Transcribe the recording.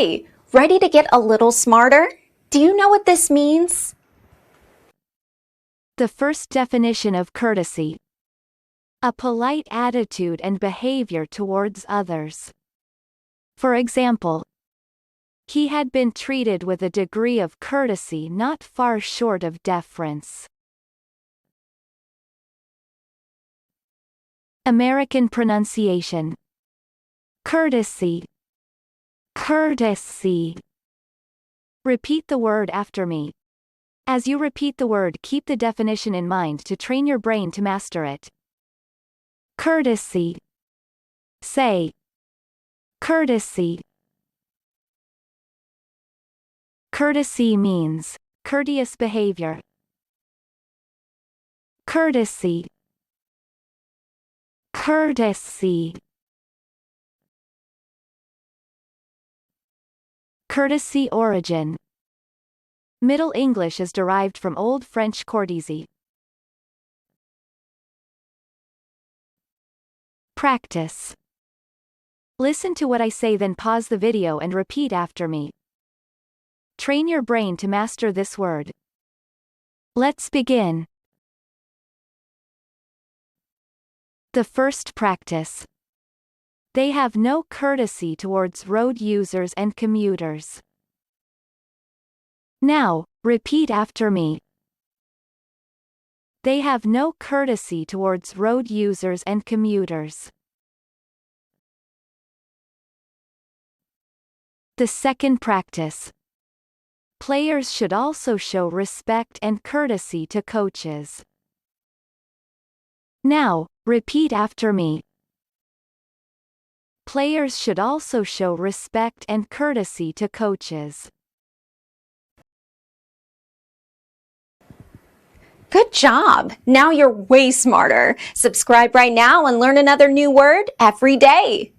Hi, ready to get a little smarter? Do you know what this means? The first definition of courtesy: a polite attitude and behavior towards others. For example, he had been treated with a degree of courtesy not far short of deference. American pronunciation: courtesy, courtesy. Repeat the word after me. As you repeat the word, keep the definition in mind to train your brain to master it. Courtesy. Say, courtesy. Courtesy means courteous behavior. Courtesy. Courtesy. Courtesy origin: Middle English is derived from Old French courtesy. Practice. Listen to what I say, then pause the video and repeat after me. Train your brain to master this word. Let's begin. The first practice: they have no courtesy towards road users and commuters. Now, repeat after me. They have no courtesy towards road users and commuters. The second practice: players should also show respect and courtesy to coaches. Now, repeat after me. Players should also show respect and courtesy to coaches. Good job! Now you're way smarter. Subscribe right now and learn another new word every day.